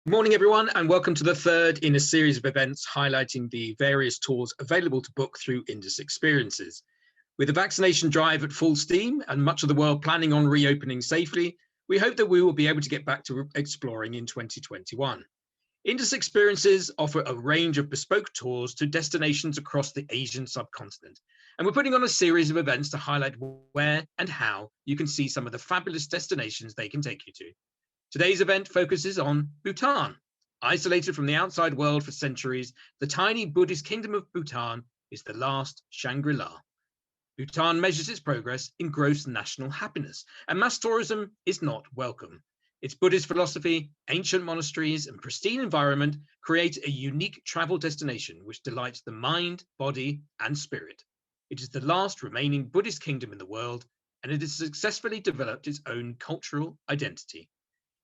Good morning, everyone, and welcome to the third in a series of events highlighting the various tours available to book through Indus Experiences. With the vaccination drive at full steam and much of the world planning on reopening safely, we hope that we will be able to get back to exploring in 2021. Indus Experiences offer a range of bespoke tours to destinations across the Asian subcontinent, and we're putting on a series of events to highlight where and how you can see some of the fabulous destinations they can take you to. Today's event focuses on Bhutan. Isolated from the outside world for centuries, the tiny Buddhist Kingdom of Bhutan is the last Shangri-La. Bhutan measures its progress in gross national happiness, and mass tourism is not welcome. Its Buddhist philosophy, ancient monasteries, and pristine environment create a unique travel destination which delights the mind, body, and spirit. It is the last remaining Buddhist kingdom in the world, and it has successfully developed its own cultural identity.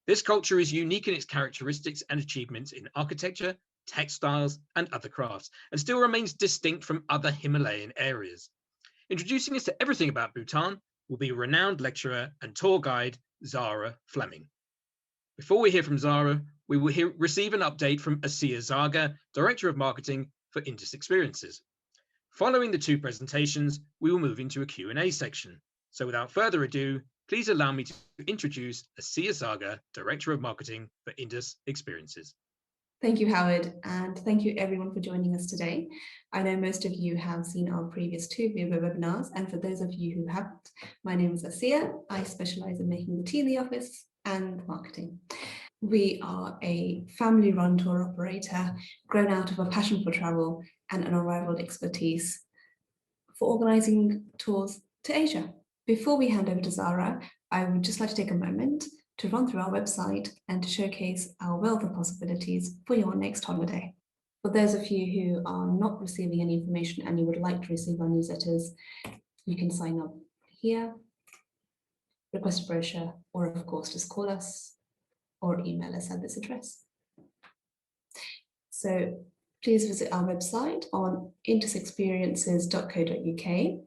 This culture is unique in its characteristics and achievements in architecture, textiles, and other crafts, and still remains distinct from other Himalayan areas. Introducing us to everything about Bhutan will be renowned lecturer and tour guide Zara Fleming. Before we hear from Zara, we will receive an update from Asiya Zaga, Director of Marketing for Indus Experiences. Following the two presentations, we will move into a Q&A section. So without further ado, please allow me to introduce Asiya Zaga, Director of Marketing for Indus Experiences. Thank you, Howard, and thank you everyone for joining us today. I know most of you have seen our previous two video webinars, and for those of you who haven't, my name is Asiya. I specialize in making the tea in the office and marketing. We are a family-run tour operator, grown out of a passion for travel and an unrivaled expertise for organizing tours to Asia. Before we hand over to Zara, I would just like to take a moment to run through our website and to showcase our wealth of possibilities for your next holiday. For those of you who are not receiving any information and you would like to receive our newsletters, you can sign up here, request a brochure, or of course just call us or email us at this address. So please visit our website on indusexperiences.co.uk.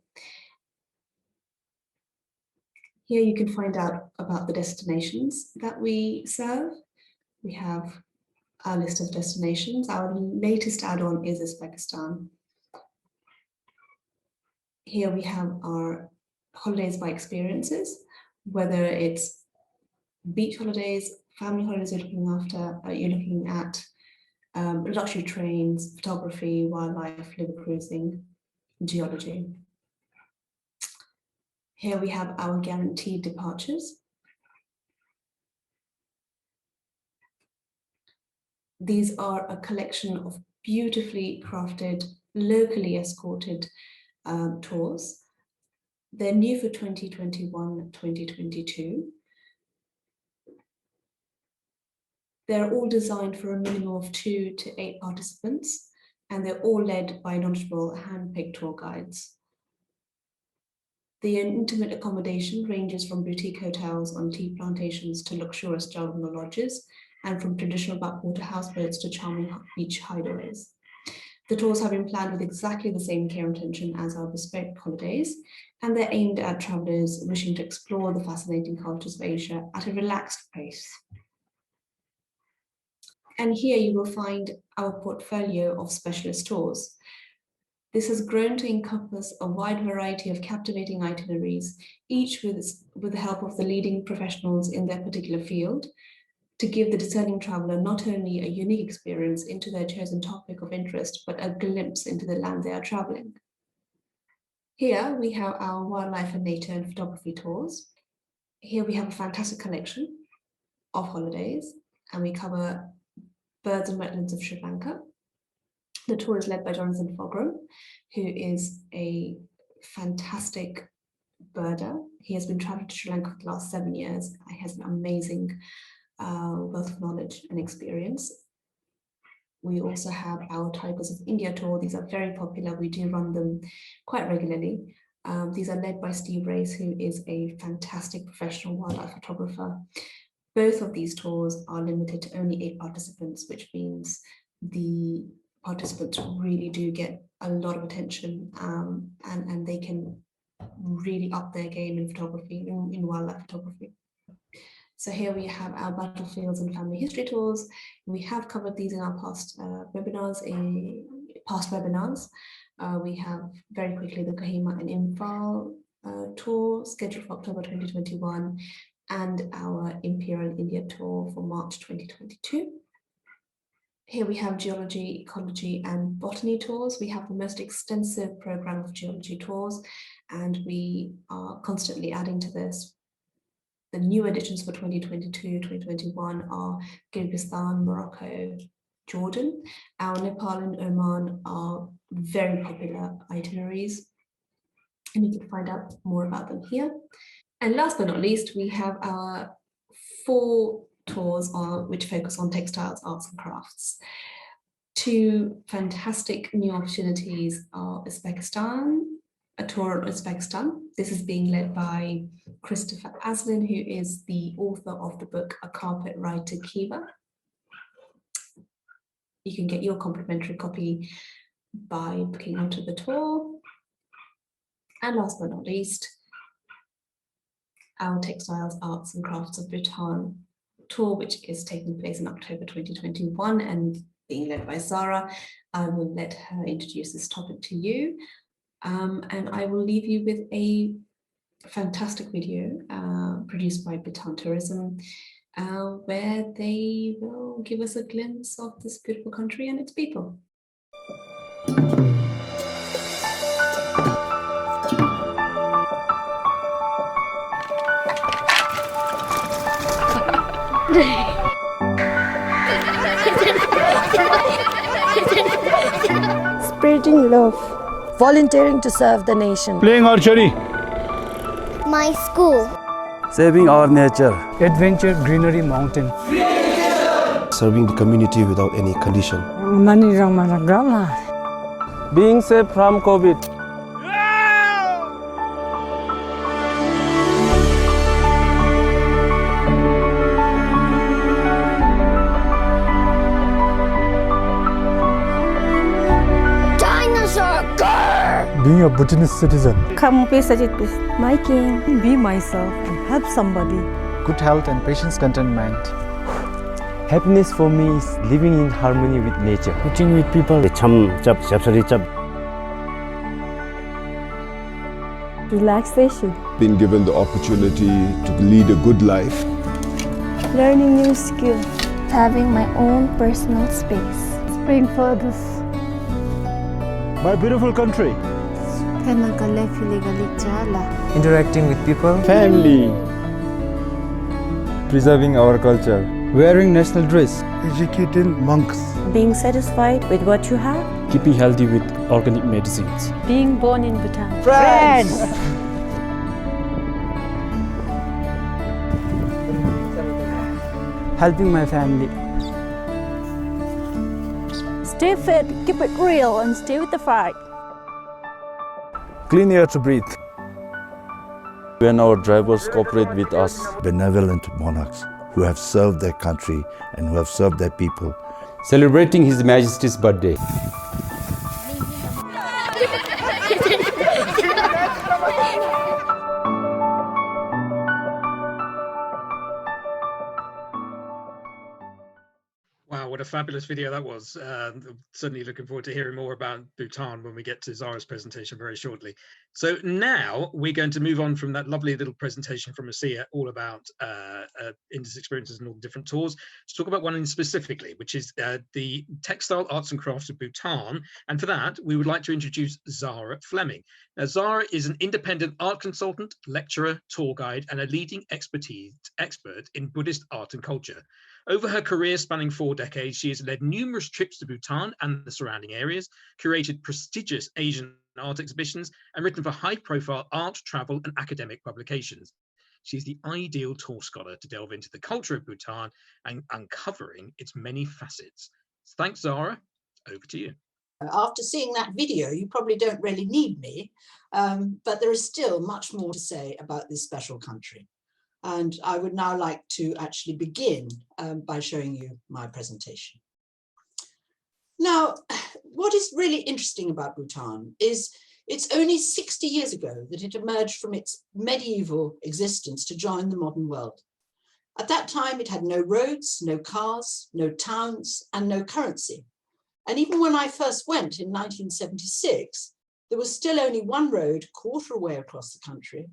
Here you can find out about the destinations that we serve. We have our list of destinations. Our latest add-on is Uzbekistan. Here we have our holidays by experiences, whether it's beach holidays, family holidays you're looking at luxury trains, photography, wildlife, river cruising, geology. Here we have our guaranteed departures. These are a collection of beautifully crafted, locally escorted tours. They're new for 2021-2022. They're all designed for a minimum of 2 to 8 participants, and they're all led by knowledgeable hand-picked tour guides. The intimate accommodation ranges from boutique hotels on tea plantations to luxurious jungle lodges, and from traditional backwater houseboats to charming beach hideaways. The tours have been planned with exactly the same care and attention as our bespoke holidays, and they're aimed at travelers wishing to explore the fascinating cultures of Asia at a relaxed pace. And here you will find our portfolio of specialist tours. This has grown to encompass a wide variety of captivating itineraries, each with the help of the leading professionals in their particular field, to give the discerning traveler not only a unique experience into their chosen topic of interest, but a glimpse into the land they are traveling. Here we have our wildlife and nature and photography tours. Here we have a fantastic collection of holidays, and we cover birds and wetlands of Sri Lanka. The tour is led by Jonathan Fogram, who is a fantastic birder. He has been traveling to Sri Lanka for the last 7 years. He has an amazing wealth of knowledge and experience. We also have our Tigers of India tour. These are very popular. We do run them quite regularly. These are led by Steve Race, who is a fantastic professional wildlife photographer. Both of these tours are limited to only 8 participants, which means the participants really do get a lot of attention, and they can really up their game in photography, in wildlife photography. So here we have our battlefields and family history tours. We have covered these in our past webinars. We have very quickly the Kohima and Imphal tour scheduled for October 2021 and our Imperial India tour for March 2022. Here we have geology, ecology, and botany tours. We have the most extensive program of geology tours, and we are constantly adding to this. The new additions for 2022, 2021 are Kyrgyzstan, Morocco, Jordan. Our Nepal and Oman are very popular itineraries, and you can find out more about them here. And last but not least, we have our 4 tours which focus on textiles, arts and crafts. 2 fantastic new opportunities are Uzbekistan, a tour on Uzbekistan. This is being led by Christopher Aslin, who is the author of the book A Carpet Ride to Khiva. You can get your complimentary copy by booking onto the tour. And last but not least, our Textiles, Arts and Crafts of Bhutan tour, which is taking place in October 2021 and being led by Zara. I will let her introduce this topic to you. And I will leave you with a fantastic video produced by Bhutan Tourism, where they will give us a glimpse of this beautiful country and its people. Spreading love, volunteering to serve the nation, playing archery, my school, saving our nature, adventure, greenery, mountain, serving the community without any condition, being safe from COVID. being a Bhutanese citizen, come visit my king, be myself and help somebody. Good health and patience contentment. Happiness for me is living in harmony with nature, Eating with people. Relaxation, been given the opportunity to lead a good life, learning new skills, having my own personal space, spring furthest, my beautiful country, Interacting with people. Family. Preserving our culture. wearing national dress, educating monks, being satisfied with what you have, keeping healthy with organic medicines, being born in Bhutan. Friends. Helping my family. Stay fit, keep it real and stay with the fight. Clean air to breathe. When our drivers cooperate with us. benevolent monarchs who have served their country and who have served their people. celebrating His Majesty's birthday. Wow, what a fabulous video that was. Certainly looking forward to hearing more about Bhutan when we get to Zara's presentation very shortly. So now we're going to move on from that lovely little presentation from Asiya, all about Indus experiences and all the different tours, to talk about one specifically, which is the Textile Arts and Crafts of Bhutan. And for that, we would like to introduce Zara Fleming. Now, Zara is an independent art consultant, lecturer, tour guide, and a leading expert in Buddhist art and culture. Over her career spanning 4 decades, she has led numerous trips to Bhutan and the surrounding areas, curated prestigious Asian art exhibitions, and written for high-profile art, travel, and academic publications. She's the ideal tour scholar to delve into the culture of Bhutan and uncovering its many facets. Thanks, Zara. Over to you. After seeing that video, you probably don't really need me, but there is still much more to say about this special country. And I would now like to actually begin by showing you my presentation. Now, what is really interesting about Bhutan is it's only 60 years ago that it emerged from its medieval existence to join the modern world. At that time, it had no roads, no cars, no towns, and no currency. And even when I first went in 1976, there was still only one road a quarter way across the country,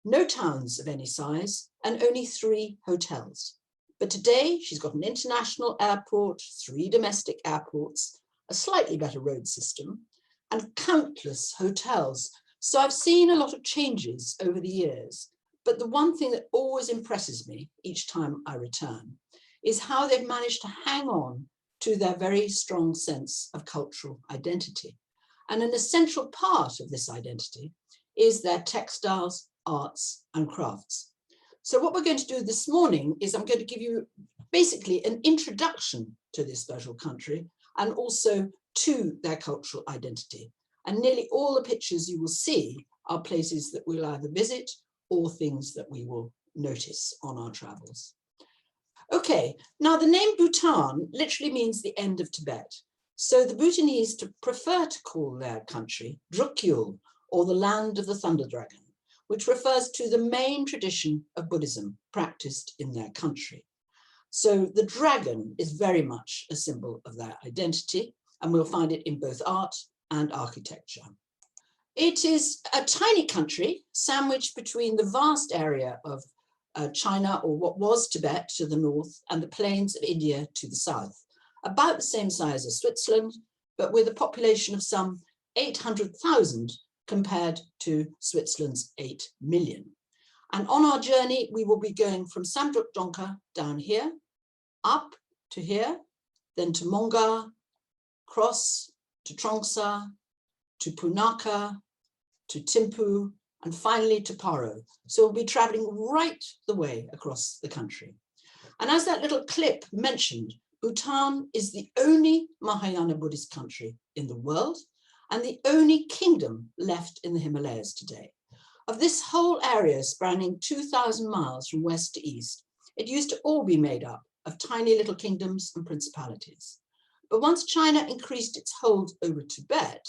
no towns of any size, and only 3 hotels. But today, she's got an international airport, 3 domestic airports, a slightly better road system, and countless hotels. So I've seen a lot of changes over the years. But the one thing that always impresses me each time I return is how they've managed to hang on to their very strong sense of cultural identity. And an essential part of this identity is their textiles, arts, and crafts. So what we're going to do this morning is I'm going to give you basically an introduction to this special country and also to their cultural identity. And nearly all the pictures you will see are places that we'll either visit or things that we will notice on our travels. Okay, now the name Bhutan literally means the end of Tibet. So the Bhutanese prefer to call their country Drukyul, or the land of the thunder dragon, which refers to the main tradition of Buddhism practiced in their country. So the dragon is very much a symbol of their identity, and we'll find it in both art and architecture. It is a tiny country sandwiched between the vast area of China, or what was Tibet, to the north, and the plains of India to the south, about the same size as Switzerland, but with a population of some 800,000 compared to Switzerland's 8 million. And on our journey, we will be going from Samdruk Donka down here, up to here, then to Mongar, cross to Trongsa, to Punakha, to Thimphu, and finally to Paro. So we'll be traveling right the way across the country. And as that little clip mentioned, Bhutan is the only Mahayana Buddhist country in the world and the only kingdom left in the Himalayas today. Of this whole area spanning 2,000 miles from west to east, it used to all be made up of tiny little kingdoms and principalities. But once China increased its hold over Tibet,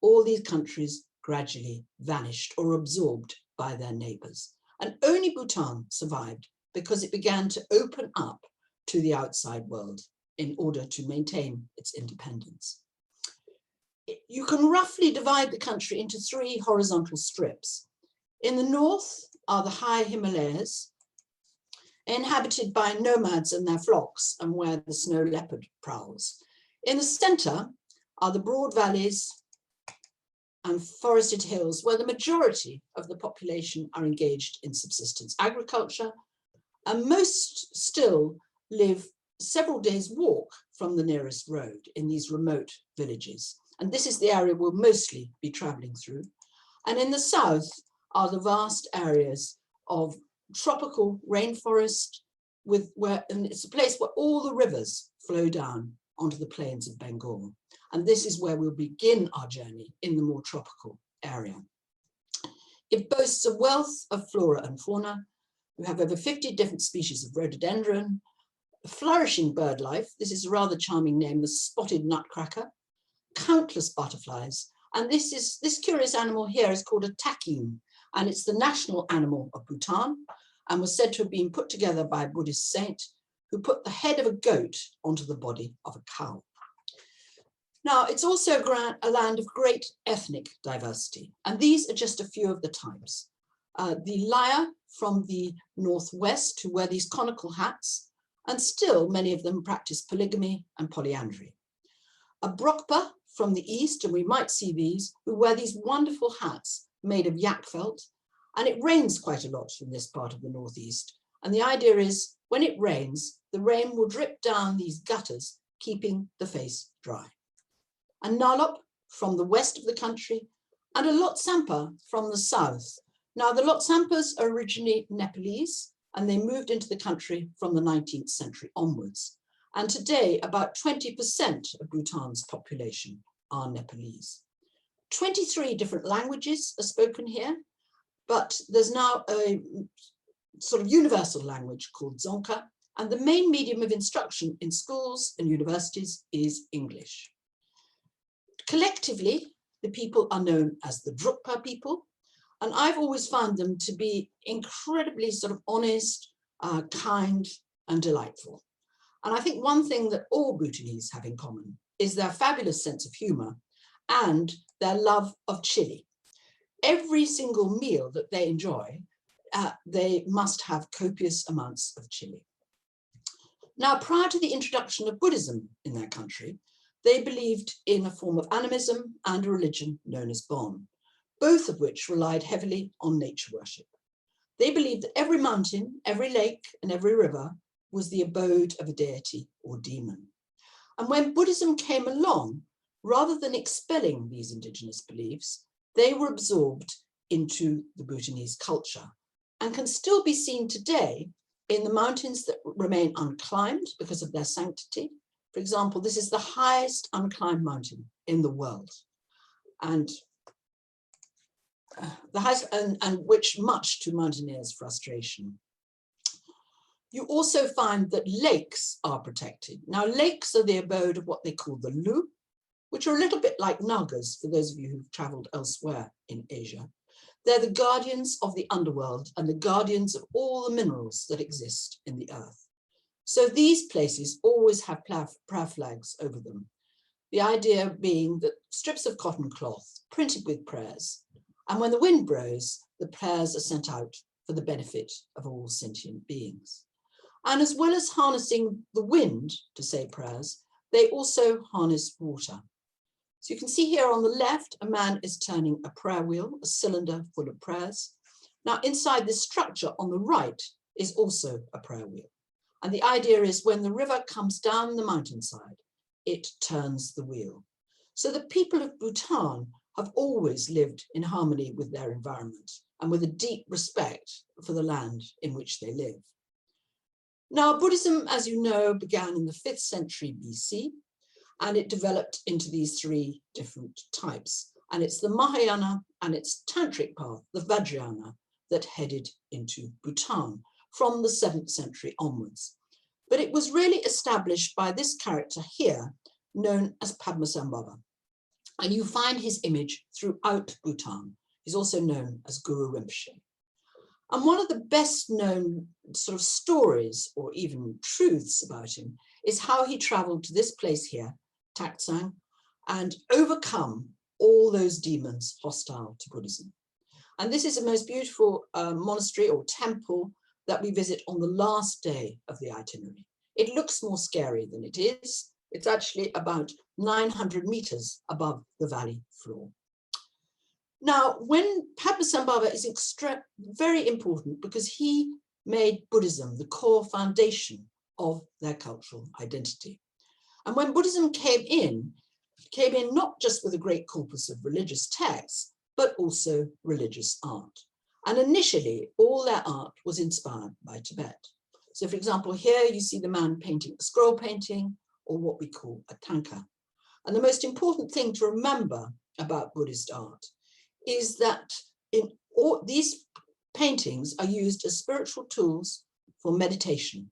all these countries gradually vanished or absorbed by their neighbors. And only Bhutan survived because it began to open up to the outside world in order to maintain its independence. You can roughly divide the country into 3 horizontal strips. In the north are the high Himalayas, inhabited by nomads and their flocks, and where the snow leopard prowls. In the center are the broad valleys and forested hills, where the majority of the population are engaged in subsistence agriculture, and most still live several days' walk from the nearest road in these remote villages. And this is the area we'll mostly be traveling through. And in the south are the vast areas of tropical rainforest, and it's a place where all the rivers flow down onto the plains of Bengal. And this is where we'll begin our journey in the more tropical area. It boasts a wealth of flora and fauna. We have over 50 different species of rhododendron, flourishing bird life. This is a rather charming name, the spotted nutcracker, countless butterflies. And this curious animal here is called a takin, and it's the national animal of Bhutan, and was said to have been put together by a Buddhist saint who put the head of a goat onto the body of a cow. Now, it's also a land of great ethnic diversity, and these are just a few of the types. The Laya from the northwest, who wear these conical hats, and still many of them practice polygamy and polyandry. A Brokpa from the east, and we might see these, who wear these wonderful hats made of yak felt, and it rains quite a lot in this part of the northeast. And the idea is, when it rains, the rain will drip down these gutters, keeping the face dry. A Nalop from the west of the country, and a Lotsampa from the south. Now, the Lotsampas are originally Nepalese, and they moved into the country from the 19th century onwards. And today, about 20% of Bhutan's population are Nepalese. 23 different languages are spoken here, but there's now a sort of universal language called Dzongkha, and the main medium of instruction in schools and universities is English. Collectively, the people are known as the Drukpa people, and I've always found them to be incredibly sort of honest, kind and delightful. And I think one thing that all Bhutanese have in common is their fabulous sense of humor and their love of chili. Every single meal that they enjoy, they must have copious amounts of chili. Now, prior to the introduction of Buddhism in their country, they believed in a form of animism and a religion known as Bon, both of which relied heavily on nature worship. They believed that every mountain, every lake, and every river was the abode of a deity or demon. And when Buddhism came along, rather than expelling these indigenous beliefs, they were absorbed into the Bhutanese culture and can still be seen today in the mountains that remain unclimbed because of their sanctity. For example, this is the highest unclimbed mountain in the world, and which much to mountaineers' frustration. You also find that lakes are protected. Now, lakes are the abode of what they call the Lu, which are a little bit like Nagas, for those of you who've traveled elsewhere in Asia. They're the guardians of the underworld and the guardians of all the minerals that exist in the earth. So these places always have prayer flags over them. The idea being that strips of cotton cloth printed with prayers, and when the wind blows, the prayers are sent out for the benefit of all sentient beings. And as well as harnessing the wind to say prayers, they also harness water. So you can see here on the left, a man is turning a prayer wheel, a cylinder full of prayers. Now inside this structure on the right is also a prayer wheel. And the idea is when the river comes down the mountainside, it turns the wheel. So the people of Bhutan have always lived in harmony with their environment and with a deep respect for the land in which they live. Now, Buddhism, as you know, began in the 5th century BC, and it developed into these 3 different types. And it's the Mahayana and its tantric path, the Vajrayana, that headed into Bhutan from the 7th century onwards. But it was really established by this character here, known as Padmasambhava. And you find his image throughout Bhutan. He's also known as Guru Rinpoche. And one of the best known sort of stories or even truths about him is how he traveled to this place here, Taksang, and overcome all those demons hostile to Buddhism. And this is the most beautiful monastery or temple that we visit on the last day of the itinerary. It looks more scary than it is. It's actually about 900 meters above the valley floor. Now, when Padmasambhava is very important because he made Buddhism the core foundation of their cultural identity. And when Buddhism came in not just with a great corpus of religious texts, but also religious art. And initially, all their art was inspired by Tibet. So for example, here you see the man painting a scroll painting, or what we call a tanka. And the most important thing to remember about Buddhist art is that in all these paintings are used as spiritual tools for meditation.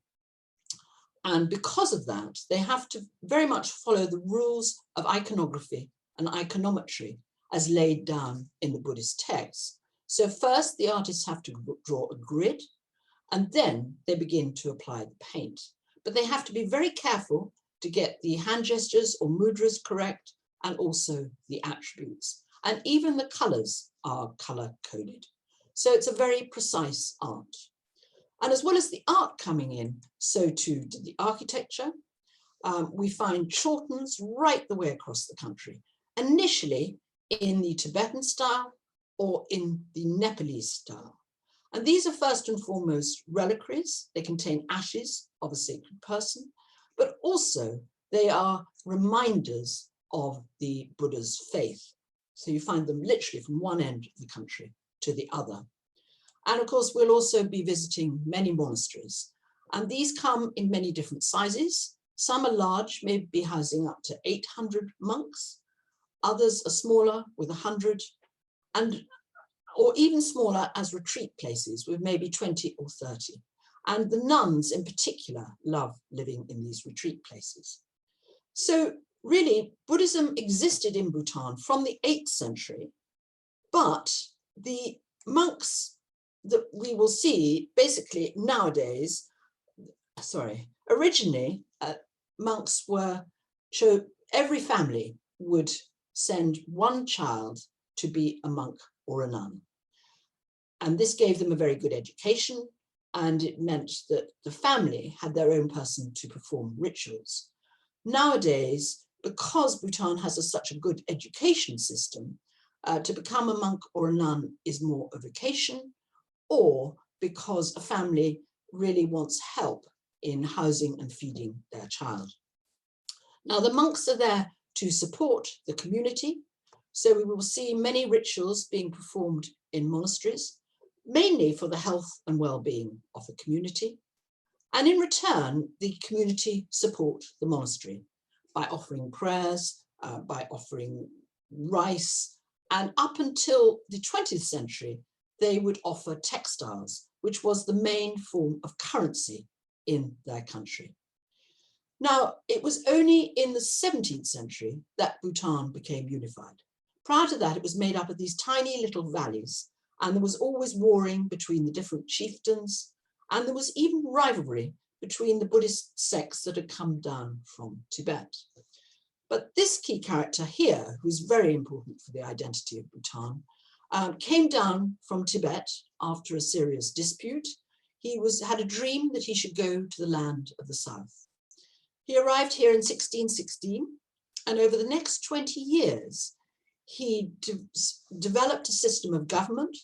And because of that, they have to very much follow the rules of iconography and iconometry as laid down in the Buddhist texts. So first, the artists have to draw a grid, and then they begin to apply the paint. But they have to be very careful to get the hand gestures or mudras correct, and also the attributes. And even the colors are color-coded. So it's a very precise art. And as well as the art coming in, so too did the architecture. We find chortens right the way across the country, initially in the Tibetan style or in the Nepalese style. And these are first and foremost reliquaries. They contain ashes of a sacred person, but also they are reminders of the Buddha's faith. So you find them literally from one end of the country to the other. And of course, we'll also be visiting many monasteries. And these come in many different sizes. Some are large, maybe housing up to 800 monks. Others are smaller with 100, or even smaller as retreat places with maybe 20 or 30. And the nuns in particular love living in these retreat places. So really, Buddhism existed in Bhutan from the 8th century, but the monks that we will see basically nowadays, originally monks every family would send one child to be a monk or a nun. And this gave them a very good education, and it meant that the family had their own person to perform rituals. Nowadays, because Bhutan has such a good education system, to become a monk or a nun is more a vocation, or because a family really wants help in housing and feeding their child. Now, the monks are there to support the community, so we will see many rituals being performed in monasteries, mainly for the health and well-being of the community. And in return, the community support the monastery by offering prayers, by offering rice, and up until the 20th century, they would offer textiles, which was the main form of currency in their country. Now, it was only in the 17th century that Bhutan became unified. Prior to that, it was made up of these tiny little valleys, and there was always warring between the different chieftains, and there was even rivalry between the Buddhist sects that had come down from Tibet. But this key character here, who's very important for the identity of Bhutan, came down from Tibet after a serious dispute. He had a dream that he should go to the land of the south. He arrived here in 1616, and over the next 20 years, he developed a system of government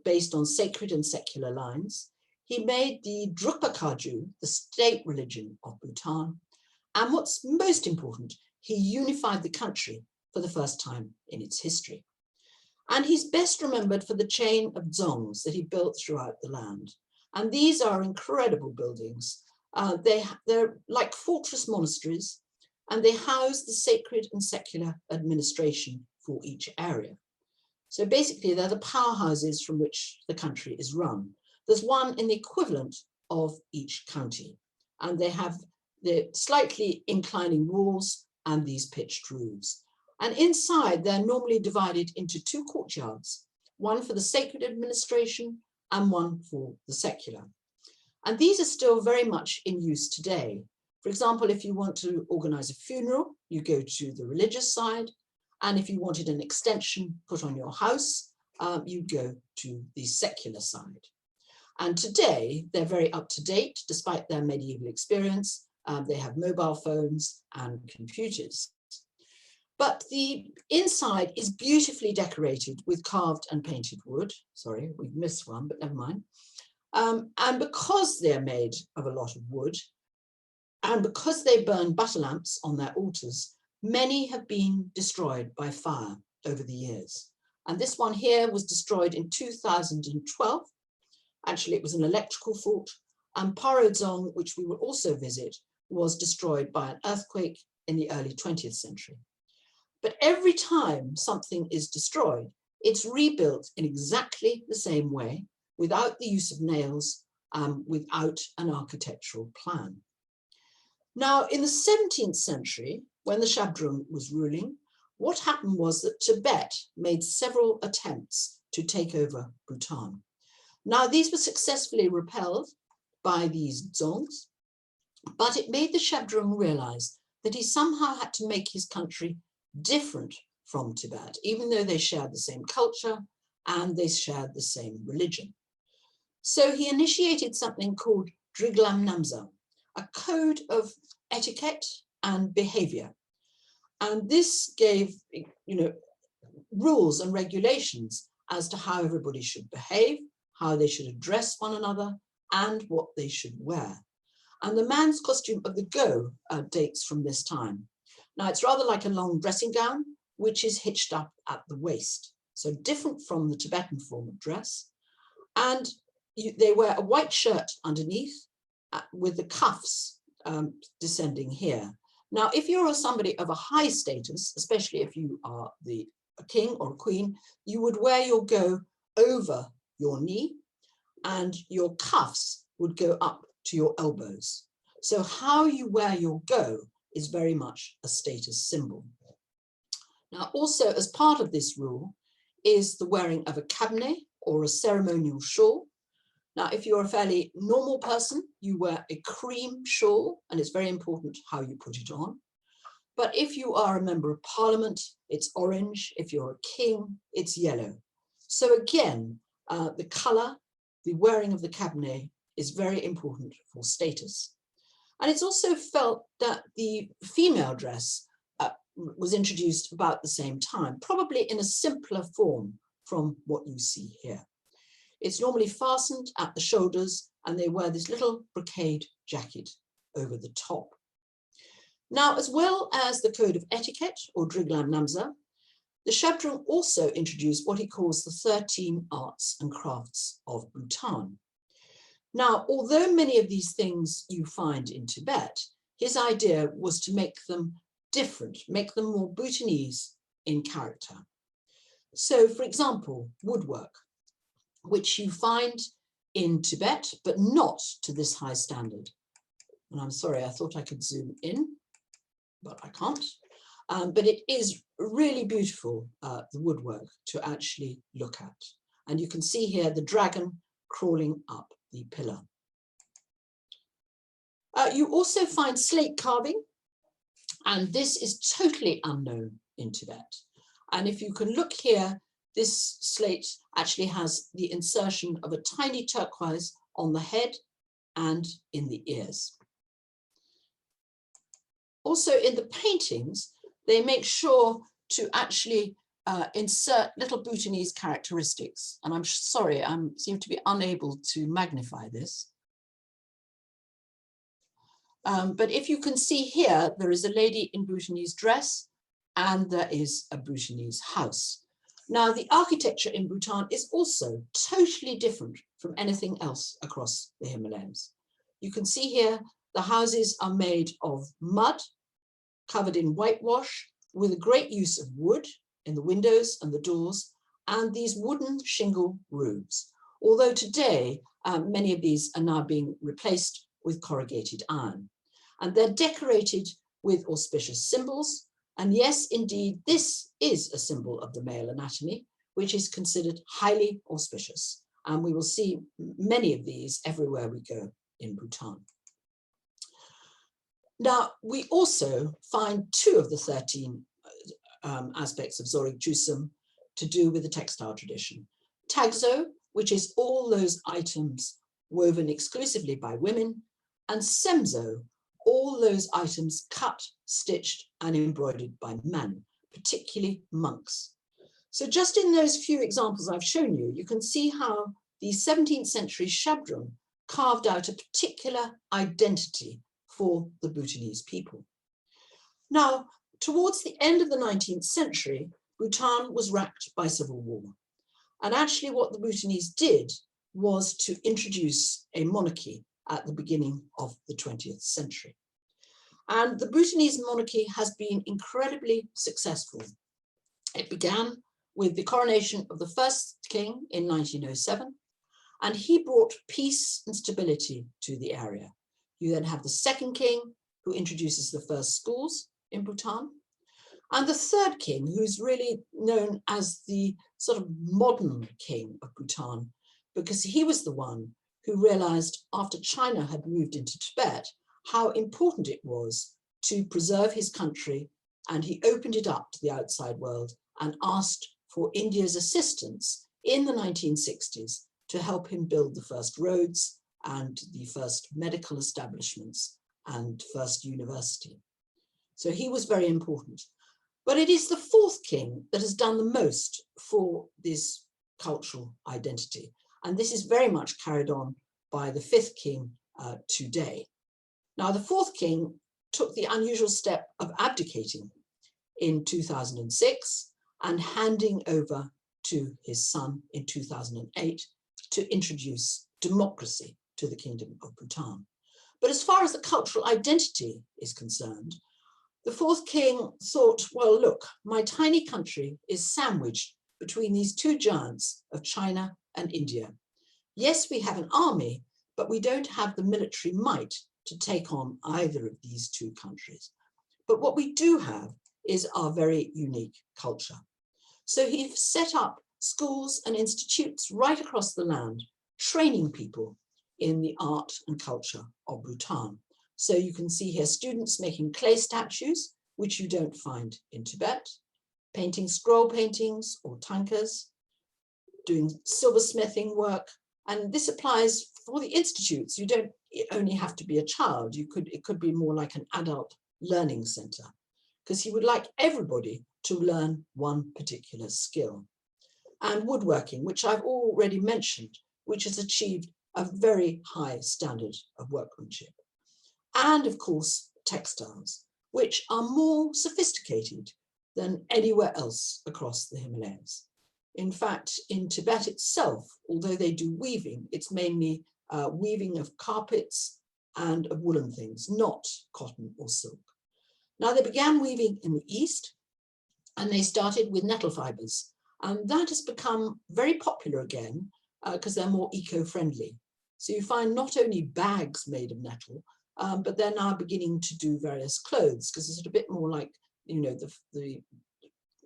based on sacred and secular lines. He made the Drukpa Kaju the state religion of Bhutan. And what's most important, he unified the country for the first time in its history. And he's best remembered for the chain of dzongs that he built throughout the land. And these are incredible buildings. They're like fortress monasteries, and they house the sacred and secular administration for each area. So basically, they're the powerhouses from which the country is run. There's one in the equivalent of each county, and they have the slightly inclining walls and these pitched roofs. And inside, they're normally divided into two courtyards, one for the sacred administration and one for the secular. And these are still very much in use today. For example, if you want to organize a funeral, you go to the religious side. And if you wanted an extension put on your house, you go to the secular side. And today, they're very up to date, despite their medieval experience. They have mobile phones and computers. But the inside is beautifully decorated with carved and painted wood. Sorry, we've missed one, but never mind. And because they're made of a lot of wood, and because they burn butter lamps on their altars, many have been destroyed by fire over the years. And this one here was destroyed in 2012. Actually, it was an electrical fault. And Parodzong, which we will also visit, was destroyed by an earthquake in the early 20th century. But every time something is destroyed, it's rebuilt in exactly the same way, without the use of nails, without an architectural plan. Now, in the 17th century, when the Shabdrung was ruling, what happened was that Tibet made several attempts to take over Bhutan. Now, these were successfully repelled by these dzongs, but it made the Shabdrung realize that he somehow had to make his country different from Tibet, even though they shared the same culture and they shared the same religion. So he initiated something called Driglam Namza, a code of etiquette and behavior. And this gave, rules and regulations as to how everybody should behave, how they should address one another, and what they should wear. And the man's costume of the go dates from this time. Now, it's rather like a long dressing gown, which is hitched up at the waist. So different from the Tibetan form of dress. And they wear a white shirt underneath with the cuffs descending here. Now, if you're somebody of a high status, especially if you are a king or a queen, you would wear your go over your knee and your cuffs would go up to your elbows. So how you wear your go is very much a status symbol. Now, also as part of this rule is the wearing of a cabinet or a ceremonial shawl, Now, if you're a fairly normal person, you wear a cream shawl, and it's very important how you put it on. But if you are a member of parliament, it's orange. If you're a king, it's yellow. So again, the colour, the wearing of the cabinet is very important for status. And it's also felt that the female dress was introduced about the same time, probably in a simpler form from what you see here. It's normally fastened at the shoulders, and they wear this little brocade jacket over the top. Now, as well as the code of etiquette, or Driglam Namza, the Shabdrung also introduced what he calls the 13 arts and crafts of Bhutan. Now, although many of these things you find in Tibet, his idea was to make them different, make them more Bhutanese in character. So, for example, woodwork, which you find in Tibet, but not to this high standard. And I'm sorry, I thought I could zoom in, but I can't. But it is really beautiful, the woodwork, to actually look at. And you can see here the dragon crawling up the pillar. You also find slate carving, and this is totally unknown in Tibet. And if you can look here, this slate actually has the insertion of a tiny turquoise on the head and in the ears. Also in the paintings, they make sure to actually insert little Bhutanese characteristics. And I'm sorry, I seem to be unable to magnify this. But if you can see here, there is a lady in Bhutanese dress, and there is a Bhutanese house. Now, the architecture in Bhutan is also totally different from anything else across the Himalayas. You can see here, the houses are made of mud, covered in whitewash, with a great use of wood in the windows and the doors, and these wooden shingle roofs. Although today, many of these are now being replaced with corrugated iron. And they're decorated with auspicious symbols. And yes, indeed, this is a symbol of the male anatomy, which is considered highly auspicious. And we will see many of these everywhere we go in Bhutan. Now, we also find 2 of the 13 aspects of Zorig Chusum to do with the textile tradition. Tagzo, which is all those items woven exclusively by women, and Semzo, all those items cut, stitched, and embroidered by men, particularly monks. So just in those few examples I've shown you, you can see how the 17th century Shabdrung carved out a particular identity for the Bhutanese people. Now, towards the end of the 19th century, Bhutan was racked by civil war. And actually what the Bhutanese did was to introduce a monarchy at the beginning of the 20th century. And the Bhutanese monarchy has been incredibly successful. It began with the coronation of the first king in 1907, and he brought peace and stability to the area. You then have the second king, who introduces the first schools in Bhutan, and the third king, who's really known as the sort of modern king of Bhutan, because he was the one who realized after China had moved into Tibet, how important it was to preserve his country, and he opened it up to the outside world and asked for India's assistance in the 1960s to help him build the first roads and the first medical establishments and first university. So he was very important. But it is the fourth king that has done the most for this cultural identity. And this is very much carried on by the fifth king today. Now, the fourth king took the unusual step of abdicating in 2006 and handing over to his son in 2008 to introduce democracy to the Kingdom of Bhutan. But as far as the cultural identity is concerned, the fourth king thought, well, look, my tiny country is sandwiched between these 2 giants of China and India. Yes, we have an army, but we don't have the military might to take on either of these 2 countries. But what we do have is our very unique culture. So he set up schools and institutes right across the land, training people in the art and culture of Bhutan. So you can see here students making clay statues, which you don't find in Tibet, painting scroll paintings or tankas, doing silversmithing work. And this applies for the institutes. You don't only have to be a child. It could be more like an adult learning center, because he would like everybody to learn one particular skill. And woodworking, which I've already mentioned, which has achieved a very high standard of workmanship. And of course, textiles, which are more sophisticated than anywhere else across the Himalayas. In fact, in Tibet itself, although they do weaving, it's mainly weaving of carpets and of woolen things, not cotton or silk. Now, they began weaving in the East, and they started with nettle fibers. And that has become very popular again because they're more eco-friendly. So you find not only bags made of nettle, but they're now beginning to do various clothes, because it's a bit more like, you know,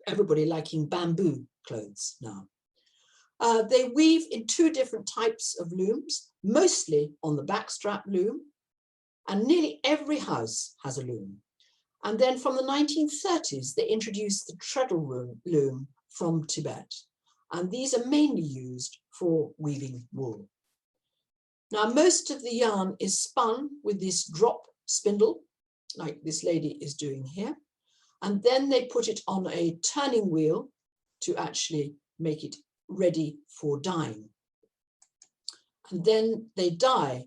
everybody liking bamboo clothes now. They weave in two different types of looms, mostly on the backstrap loom, and nearly every house has a loom. And then from the 1930s, they introduced the treadle loom from Tibet. And these are mainly used for weaving wool. Now, most of the yarn is spun with this drop spindle, like this lady is doing here. And then they put it on a turning wheel to actually make it ready for dyeing. And then they dye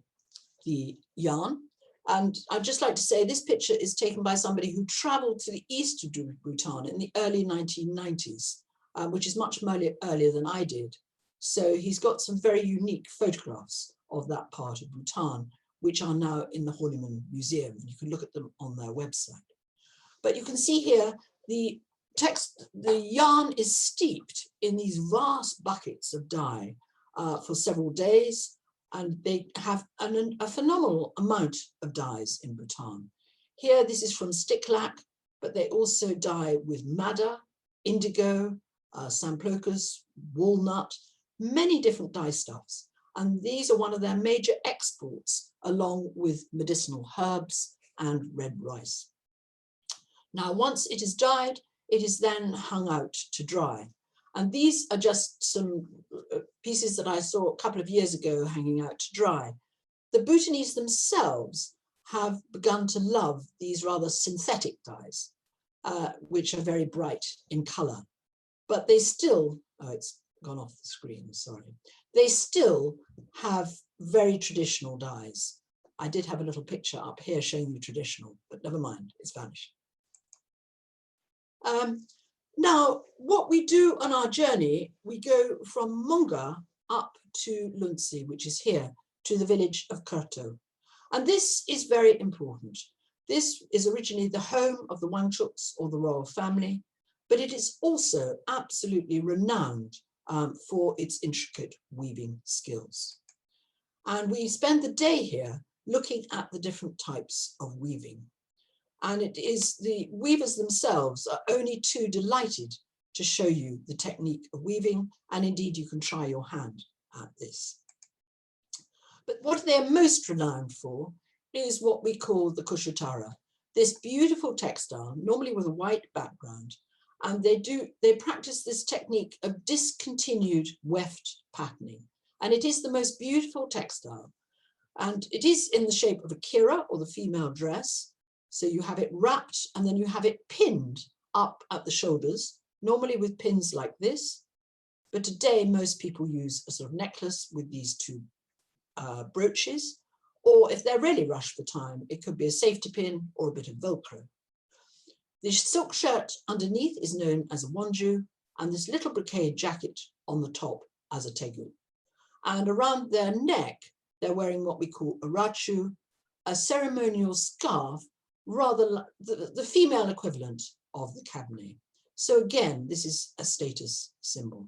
the yarn. And I'd just like to say this picture is taken by somebody who traveled to the east of Bhutan in the early 1990s, which is much earlier than I did. So he's got some very unique photographs of that part of Bhutan, which are now in the Himalayan Museum. You can look at them on their website. But you can see here, the yarn is steeped in these vast buckets of dye for several days. And they have a phenomenal amount of dyes in Bhutan. Here, this is from sticklac, but they also dye with madder, indigo, samplokus, walnut, many different dye stuffs. And these are one of their major exports, along with medicinal herbs and red rice. Now, once it is dyed, it is then hung out to dry. And these are just some pieces that I saw a couple of years ago hanging out to dry. The Bhutanese themselves have begun to love these rather synthetic dyes, which are very bright in color. But they still, oh, it's gone off the screen, sorry. They still have very traditional dyes. I did have a little picture up here showing you traditional, but never mind, it's vanished. Now, what we do on our journey, we go from Munga up to Lunsi, which is here, to the village of Kurto. And this is very important. This is originally the home of the Wangchuks, or the royal family, but it is also absolutely renowned for its intricate weaving skills. And we spend the day here looking at the different types of weaving. And it is the weavers themselves are only too delighted to show you the technique of weaving, and indeed you can try your hand at this. But what they're most renowned for is what we call the kushutara, this beautiful textile, normally with a white background, and they practice this technique of discontinued weft patterning, and it is the most beautiful textile, and it is in the shape of a kira, or the female dress. So you have it wrapped and then you have it pinned up at the shoulders, normally with pins like this. But today, most people use a sort of necklace with these two brooches, or if they're really rushed for time, it could be a safety pin or a bit of Velcro. The silk shirt underneath is known as a wanju, and this little brocade jacket on the top as a tegu. And around their neck, they're wearing what we call a rachu, a ceremonial scarf, rather the female equivalent of the cabinet. So again, this is a status symbol.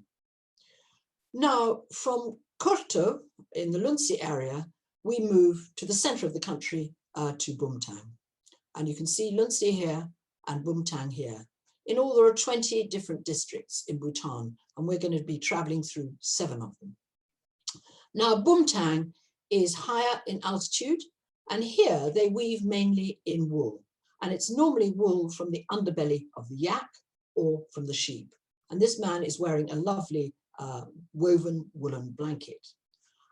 Now, from Kurto in the Lunsi area, we move to the center of the country to Bumtang. And you can see Lunsi here and Bumtang here. In all, there are 20 different districts in Bhutan, and we're going to be traveling through 7 of them. Now, Bhutan is higher in altitude, and here they weave mainly in wool. And it's normally wool from the underbelly of the yak or from the sheep. And this man is wearing a lovely woven woolen blanket.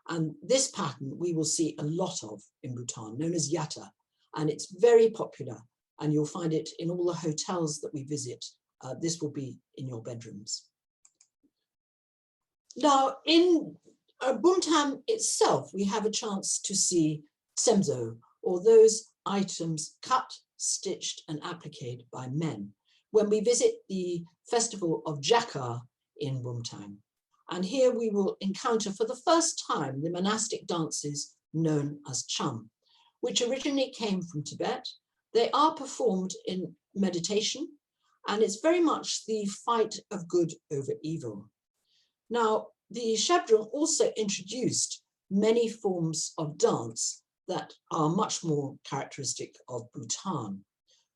And this pattern we will see a lot of in Bhutan, known as yata. And it's very popular, and you'll find it in all the hotels that we visit. This will be in your bedrooms. Now, in Bhutan itself, we have a chance to see semzo, or those items cut, stitched and appliqued by men, when we visit the festival of Jakar in Bhutan. And here we will encounter for the first time the monastic dances known as cham, which originally came from Tibet. They are performed in meditation, and it's very much the fight of good over evil. Now, the Shabdrung also introduced many forms of dance that are much more characteristic of Bhutan.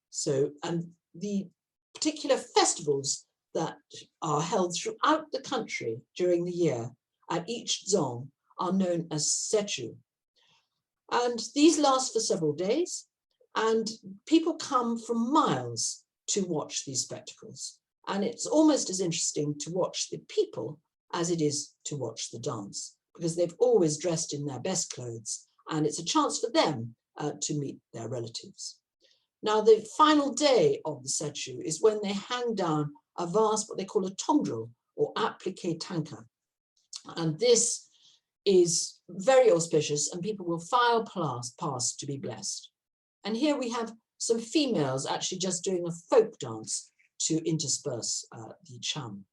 So, and the particular festivals that are held throughout the country during the year at each dzong are known as sechu. And these last for several days, and people come from miles to watch these spectacles. And it's almost as interesting to watch the people as it is to watch the dance, because they've always dressed in their best clothes, and it's a chance for them to meet their relatives. Now, the final day of the sechu is when they hang down a vase, what they call a tongdrel, or appliqué tanka. And this is very auspicious, and people will file past to be blessed. And here we have some females actually just doing a folk dance to intersperse the cham.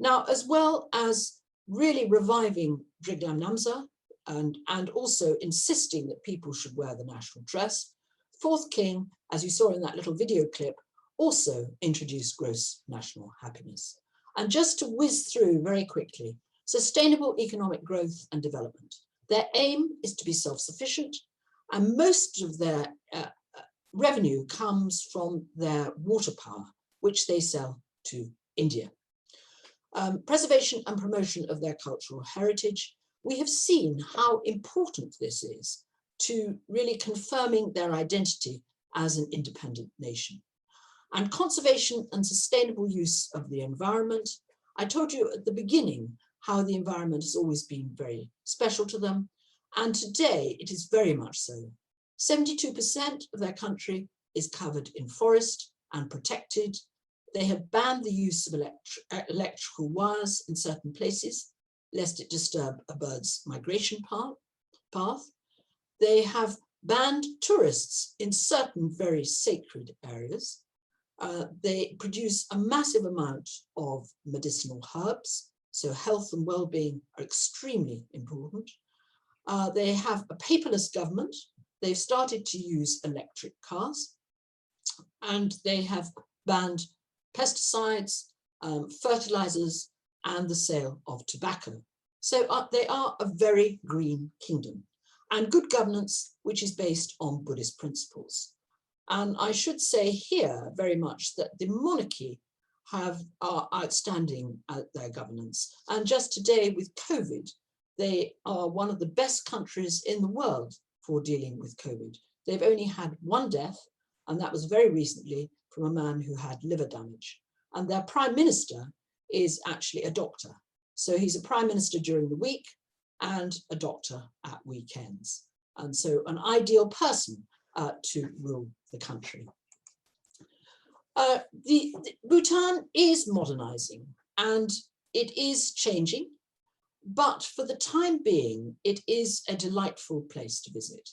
Now, as well as really reviving Driglam Namsa and also insisting that people should wear the national dress, fourth king, as you saw in that little video clip, also introduced gross national happiness. And just to whiz through very quickly, sustainable economic growth and development. Their aim is to be self-sufficient, and most of their revenue comes from their water power, which they sell to India. Preservation and promotion of their cultural heritage. We have seen how important this is to really confirming their identity as an independent nation. And conservation and sustainable use of the environment. I told you at the beginning how the environment has always been very special to them, and today it is very much so. 72% of their country is covered in forest and protected. They have banned the use of electrical wires in certain places, lest it disturb a bird's migration path. They have banned tourists in certain very sacred areas. They produce a massive amount of medicinal herbs, so health and well-being are extremely important. They have a paperless government. They've started to use electric cars, and they have banned pesticides, fertilizers, and the sale of tobacco. So they are a very green kingdom, and good governance, which is based on Buddhist principles. And I should say here very much that the monarchy are outstanding at their governance. And just today with COVID, they are one of the best countries in the world for dealing with COVID. They've only had one death, and that was very recently from a man who had liver damage. And their prime minister is actually a doctor. So he's a prime minister during the week and a doctor at weekends. And so an ideal person to rule the country. Bhutan is modernizing and it is changing, but for the time being, it is a delightful place to visit.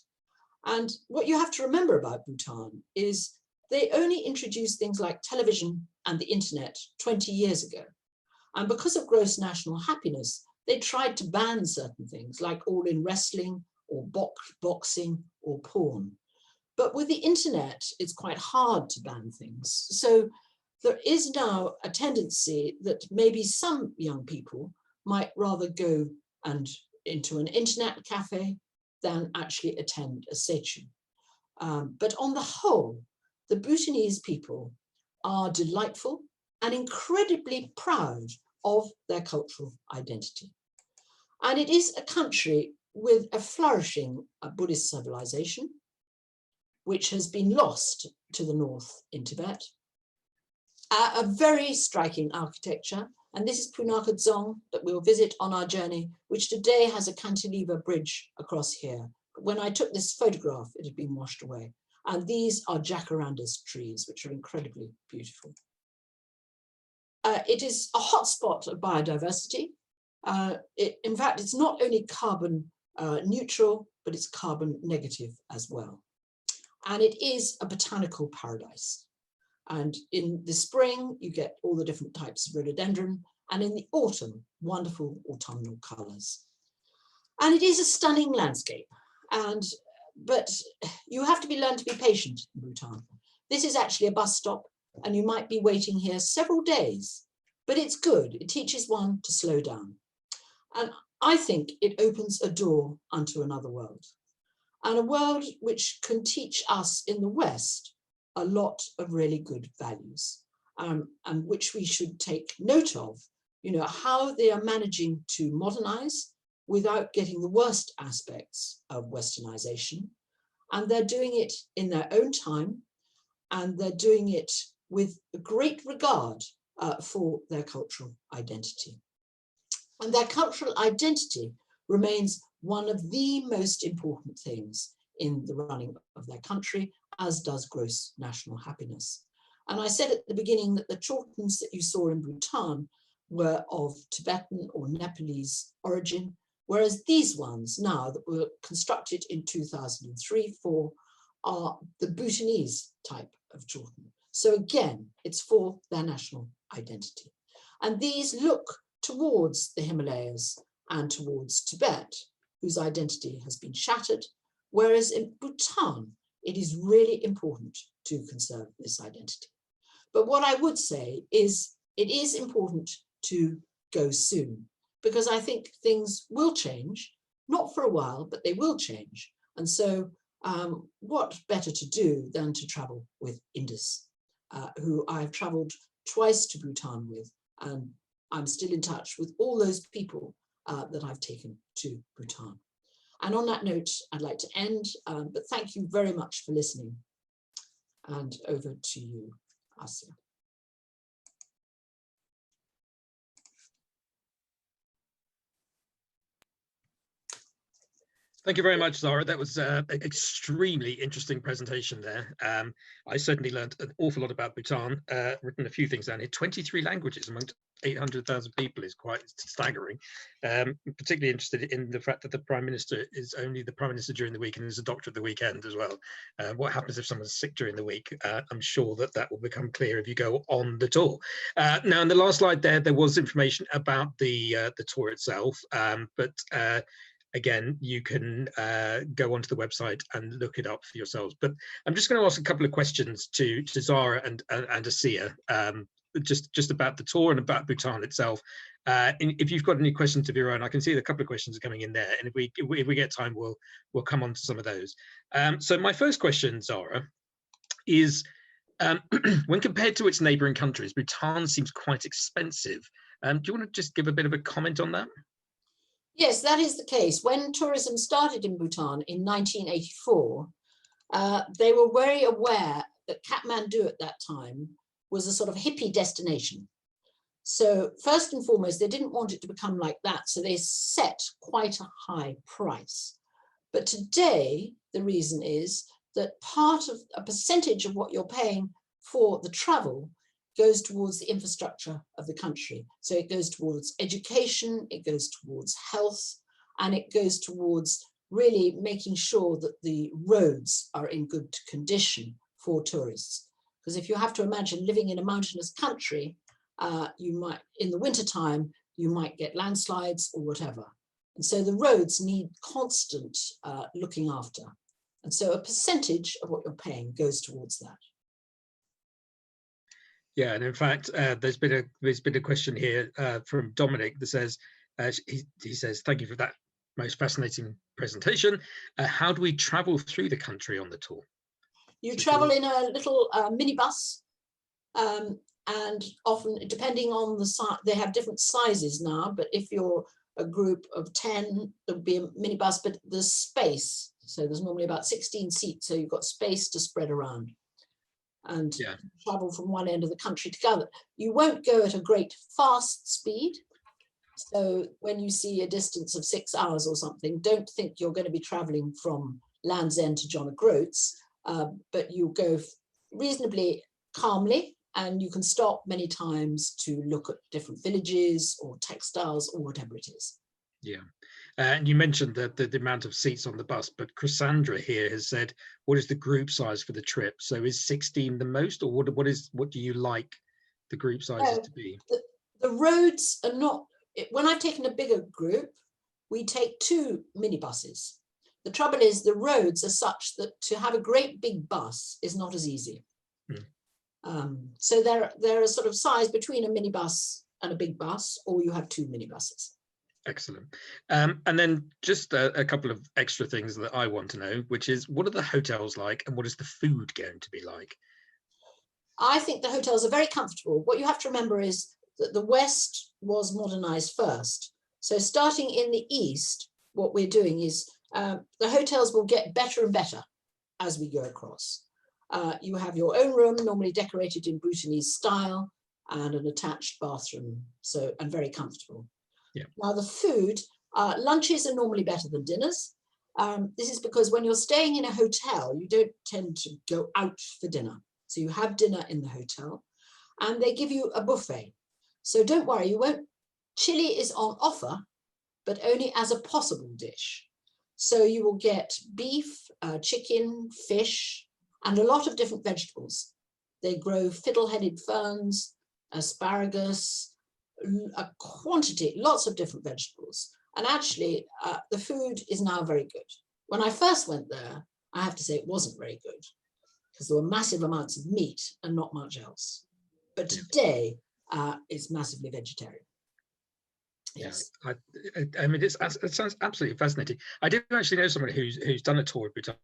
And what you have to remember about Bhutan is they only introduced things like television and the internet 20 years ago. And because of gross national happiness, they tried to ban certain things like all-in wrestling or boxing or porn. But with the internet, it's quite hard to ban things. So there is now a tendency that maybe some young people might rather go into an internet cafe than actually attend a sechu. But on the whole, the Bhutanese people are delightful and incredibly proud of their cultural identity. And it is a country with a flourishing Buddhist civilization, which has been lost to the north in Tibet. A very striking architecture, and this is Punakha Dzong that we'll visit on our journey, which today has a cantilever bridge across here. When I took this photograph, it had been washed away. And these are jacarandas trees, which are incredibly beautiful. It is a hotspot of biodiversity. In fact, it's not only carbon neutral, but it's carbon negative as well. And it is a botanical paradise. And in the spring, you get all the different types of rhododendron, and in the autumn, wonderful autumnal colors. And it is a stunning landscape. But you have to learn to be patient in Bhutan. This is actually a bus stop, and you might be waiting here several days, but it's good. It teaches one to slow down. And I think it opens a door unto another world, and a world which can teach us in the West a lot of really good values, and which we should take note of, how they are managing to modernize without getting the worst aspects of Westernization. And they're doing it in their own time, and they're doing it with great regard for their cultural identity. And their cultural identity remains one of the most important things in the running of their country, as does gross national happiness. And I said at the beginning that the chaltons that you saw in Bhutan were of Tibetan or Nepalese origin, whereas these ones now that were constructed in 2003-4 are the Bhutanese type of chalton. So again, it's for their national identity. And these look towards the Himalayas and towards Tibet, whose identity has been shattered, whereas in Bhutan, it is really important to conserve this identity. But what I would say is it is important to go soon, because I think things will change, not for a while, but they will change. And so what better to do than to travel with Indus, who I've traveled twice to Bhutan with, and I'm still in touch with all those people that I've taken to Bhutan. And on that note, I'd like to end, but thank you very much for listening. And over to you, Asya. Thank you very much, Zara. That was an extremely interesting presentation there. I certainly learned an awful lot about Bhutan, written a few things down here. 23 languages amongst 800,000 people is quite staggering. Particularly interested in the fact that the Prime Minister is only the Prime Minister during the week and is a doctor at the weekend as well. What happens if someone's sick during the week? I'm sure that will become clear if you go on the tour. Now, in the last slide there was information about the tour itself, but again, you can go onto the website and look it up for yourselves. But I'm just going to ask a couple of questions to Zara and Asiya, just about the tour and about Bhutan itself. If you've got any questions of your own, I can see a couple of questions are coming in there, and if we get time, we'll come on to some of those. So my first question, Zara, is when compared to its neighbouring countries, Bhutan seems quite expensive. Do you want to just give a bit of a comment on that? Yes, that is the case. When tourism started in Bhutan in 1984, they were very aware that Kathmandu at that time was a sort of hippie destination. So first and foremost, they didn't want it to become like that, so they set quite a high price. But today, the reason is that part of a percentage of what you're paying for the travel goes towards the infrastructure of the country. So it goes towards education, it goes towards health, and it goes towards really making sure that the roads are in good condition for tourists. Because if you have to imagine living in a mountainous country, you might, in the wintertime, you might get landslides or whatever. And so the roads need constant looking after. And so a percentage of what you're paying goes towards that. Yeah, and in fact, there's been a question here from Dominic that says, he says, thank you for that most fascinating presentation. How do we travel through the country on the tour? You travel in a little minibus, and often, depending on the size, they have different sizes now, but if you're a group of 10, there'll be a minibus, but there's space. So there's normally about 16 seats, so you've got space to spread around and travel from one end of the country to the other. You won't go at a great fast speed. So when you see a distance of 6 hours or something, don't think you're going to be traveling from Land's End to John O'Groats, but you go reasonably calmly, and you can stop many times to look at different villages or textiles or whatever it is. Yeah. And you mentioned the amount of seats on the bus, but Chrisandra here has said, what is the group size for the trip? So is 16 the most, or what do you like the group sizes to be? The roads are not, when I've taken a bigger group, we take 2 minibuses. The trouble is the roads are such that to have a great big bus is not as easy. So they're a sort of size between a minibus and a big bus, or you have 2 minibuses. Excellent. And then just a couple of extra things that I want to know, which is, what are the hotels like and what is the food going to be like? I think the hotels are very comfortable. What you have to remember is that the West was modernized first. So starting in the East, what we're doing is the hotels will get better and better as we go across. You have your own room, normally decorated in Bhutanese style, and an attached bathroom, and very comfortable. Yeah. Now the food, lunches are normally better than dinners. This is because when you're staying in a hotel, you don't tend to go out for dinner. So you have dinner in the hotel, and they give you a buffet. So don't worry, chili is on offer, but only as a possible dish. So you will get beef, chicken, fish, and a lot of different vegetables. They grow fiddle-headed ferns, asparagus, a quantity, lots of different vegetables. And actually, the food is now very good. When I first went there, I have to say it wasn't very good because there were massive amounts of meat and not much else. But today, it's massively vegetarian. Yes. Yeah, I mean, it sounds absolutely fascinating. I do actually know someone who's done a tour of Bhutan.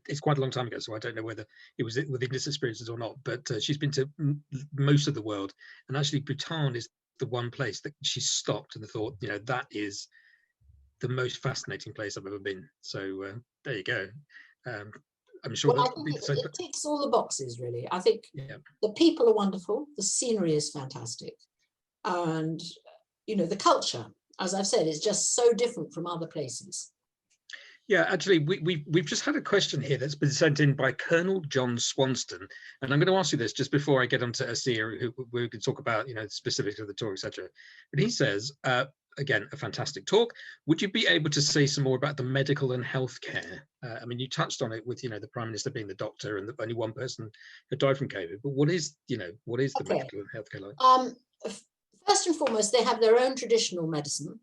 It's quite a long time ago, so I don't know whether it was within this experiences or not, but she's been to most of the world. And actually, Bhutan is the one place that she stopped and thought, that is the most fascinating place I've ever been. So there you go. I'm sure I think it ticks all the boxes, really. I think the people are wonderful. The scenery is fantastic. And the culture, as I've said, is just so different from other places. Yeah, actually, we've just had a question here that's been sent in by Colonel John Swanston, and I'm going to ask you this just before I get onto Asiya, who we can talk about, the specifics of the tour, etc. But he says, again, a fantastic talk. Would you be able to say some more about the medical and healthcare? I mean, you touched on it with, the Prime Minister being the doctor and only one person had died from COVID. But what is the medical and healthcare like? First and foremost, they have their own traditional medicine,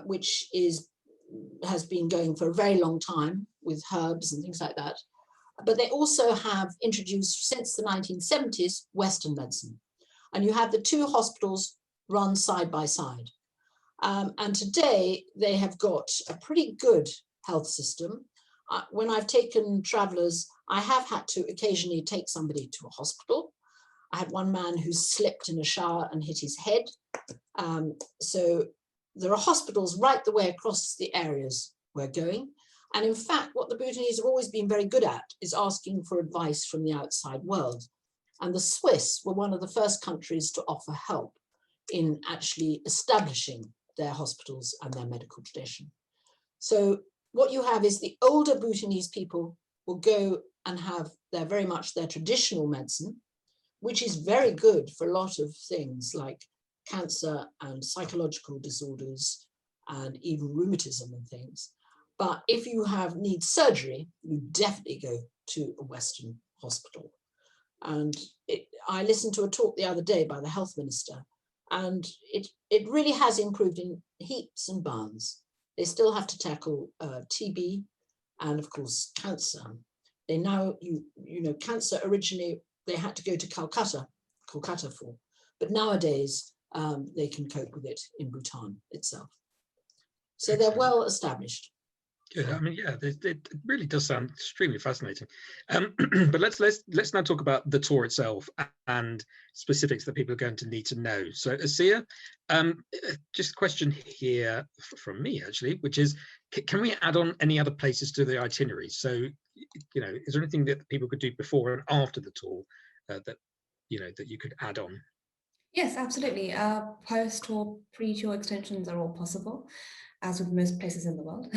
which has been going for a very long time with herbs and things like that. But they also have introduced, since the 1970s, Western medicine. And you have the 2 hospitals run side by side. And today they have got a pretty good health system. When I've taken travelers, I have had to occasionally take somebody to a hospital. I had one man who slipped in a shower and hit his head. So there are hospitals right the way across the areas we're going. And in fact, what the Bhutanese have always been very good at is asking for advice from the outside world. And the Swiss were one of the first countries to offer help in actually establishing their hospitals and their medical tradition. So what you have is the older Bhutanese people will go and have very much their traditional medicine, which is very good for a lot of things like cancer and psychological disorders and even rheumatism and things. But if you need surgery, you definitely go to a Western hospital. And I listened to a talk the other day by the health minister, and it really has improved in heaps and bounds. They still have to tackle TB and of course cancer. They now, cancer originally, they had to go to Calcutta for, but nowadays they can cope with it in Bhutan itself. So they're well established. Good. I mean, yeah, it really does sound extremely fascinating. But let's now talk about the tour itself and specifics that people are going to need to know. So, Asiya, just a question here from me actually, which is, can we add on any other places to the itinerary? So, you know, is there anything that people could do before and after the tour that that you could add on? Yes, absolutely. Post-tour, pre-tour extensions are all possible, as with most places in the world.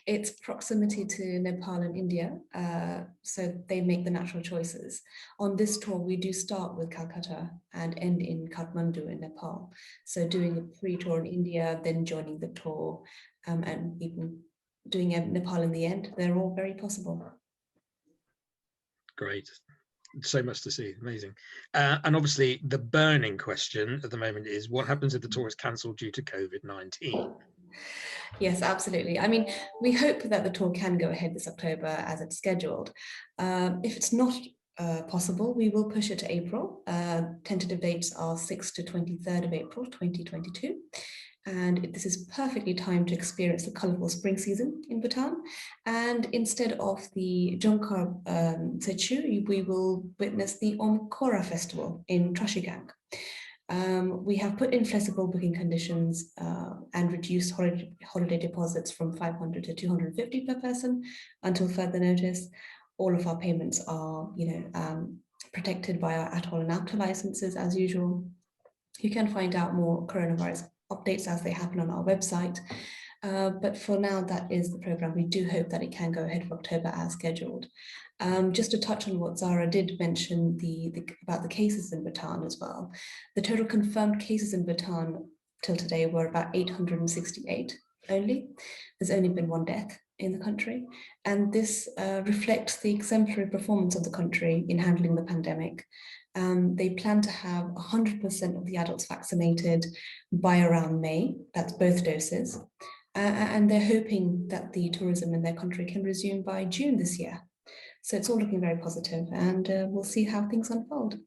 It's proximity to Nepal and India, so they make the natural choices. On this tour, we do start with Calcutta and end in Kathmandu in Nepal. So doing a pre-tour in India, then joining the tour, and even doing Nepal in the end, they're all very possible. Great. So much to see. Amazing. And obviously the burning question at the moment is, what happens if the tour is cancelled due to COVID-19? Yes, absolutely. I mean, we hope that the tour can go ahead this October as it's scheduled. If it's not possible, we will push it to April. Tentative dates are 6th to 23rd of April 2022. And this is perfectly timed to experience the colourful spring season in Bhutan. And instead of the Jongkar Tsechu, we will witness the Omkora festival in Trashigang. We have put in flexible booking conditions and reduced holiday deposits from 500 to 250 per person until further notice. All of our payments are, protected by our atoll and outer licenses as usual. You can find out more coronavirus updates as they happen on our website. But for now, that is the program. We do hope that it can go ahead for October as scheduled. Just to touch on what Zara did mention about the cases in Bhutan as well. The total confirmed cases in Bhutan till today were about 868 only. There's only been one death in the country. And this reflects the exemplary performance of the country in handling the pandemic. They plan to have 100% of the adults vaccinated by around May. That's both doses. And they're hoping that the tourism in their country can resume by June this year. So it's all looking very positive, and we'll see how things unfold.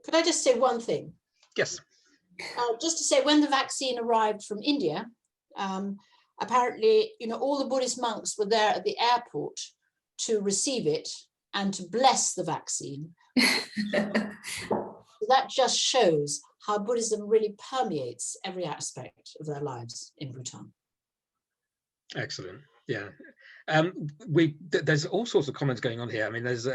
Could I just say one thing? Yes. Just to say, when the vaccine arrived from India, apparently, all the Buddhist monks were there at the airport to receive it and to bless the vaccine. That just shows how Buddhism really permeates every aspect of their lives in Bhutan. Excellent. Yeah. There's all sorts of comments going on here. I mean, there's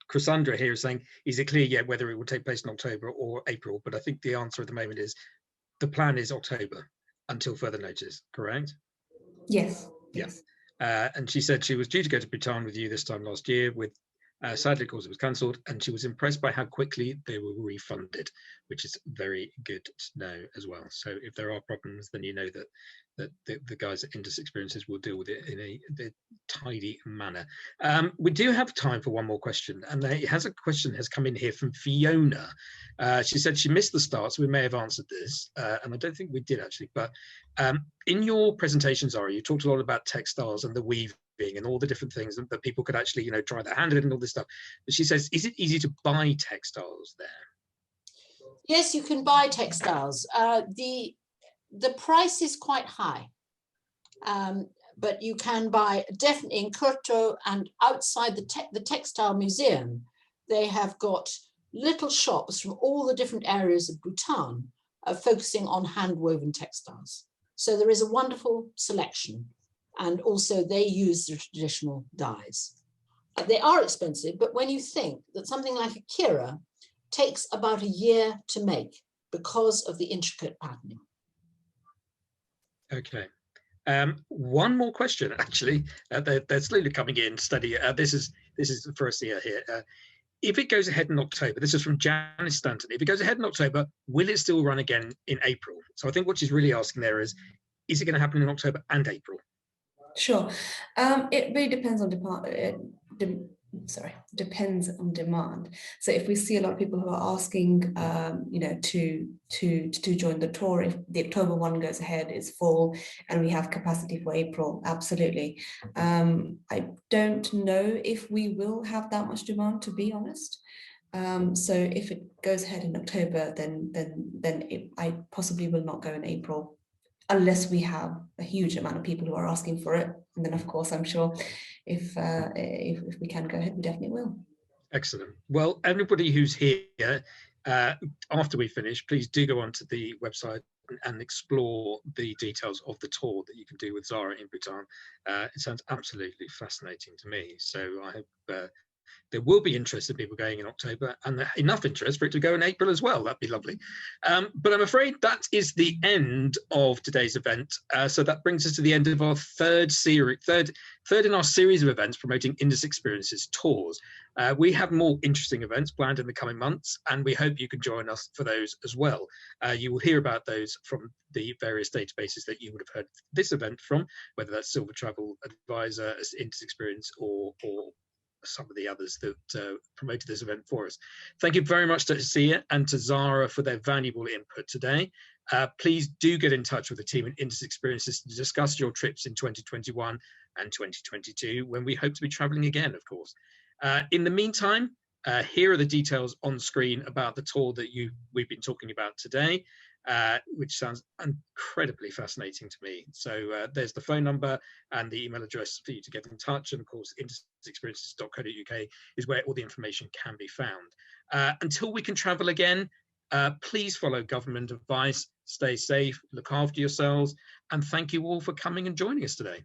Chrysandra here saying, is it clear yet whether it will take place in October or April? But I think the answer at the moment is the plan is October until further notice, correct? Yes. Yes. And she said she was due to go to Bhutan with you this time last year, sadly, of course, it was cancelled, and she was impressed by how quickly they were refunded, which is very good to know as well. So if there are problems, then you know that the guys at Indus Experiences will deal with it in a tidy manner. We do have time for one more question, and a question has come in here from Fiona. She said she missed the start, so we may have answered this, and I don't think we did actually, but in your presentations, Zara, you talked a lot about textiles and the weaving and all the different things that people could actually, try their hand in and all this stuff. But she says, is it easy to buy textiles there? Yes, you can buy textiles. The price is quite high, but you can buy definitely in Kurto and outside the textile museum. They have got little shops from all the different areas of Bhutan focusing on hand-woven textiles. So there is a wonderful selection. And also they use the traditional dyes. They are expensive, but when you think that something like a kira takes about a year to make because of the intricate patterning. Okay. One more question, actually. They're slowly coming in. Study. This is for us here. If it goes ahead in October, this is from Janice Stanton. If it goes ahead in October, will it still run again in April? So I think what she's really asking there is it going to happen in October and April? Sure. It really depends on depends on demand. So if we see a lot of people who are asking, to join the tour, if the October one goes ahead, is full, and we have capacity for April, absolutely. I don't know if we will have that much demand, to be honest. So if it goes ahead in October, then I possibly will not go in April. unless we have a huge amount of people who are asking for it. And then, of course, I'm sure if we can go ahead, we definitely will. Excellent. Well, everybody who's here, after we finish, please do go onto the website and explore the details of the tour that you can do with Zara in Bhutan. It sounds absolutely fascinating to me. So I hope there will be interest in people going in October, and enough interest for it to go in April as well. That'd be lovely. But I'm afraid that is the end of today's event. So that brings us to the end of our third in our series of events promoting Indus Experiences tours. We have more interesting events planned in the coming months, and we hope you can join us for those as well. You will hear about those from the various databases that you would have heard this event from, whether that's Silver Travel Advisor, Indus Experience, or some of the others that promoted this event for us. Thank you very much to Asiya and to Zara for their valuable input today. Please do get in touch with the team at Indus Experiences to discuss your trips in 2021 and 2022, when we hope to be traveling again, of course. In the meantime, here are the details on screen about the tour that we've been talking about today, which sounds incredibly fascinating to me. So there's the phone number and the email address for you to get in touch. And of course, indusexperiences.co.uk is where all the information can be found. Until we can travel again, please follow government advice, stay safe, look after yourselves, and thank you all for coming and joining us today.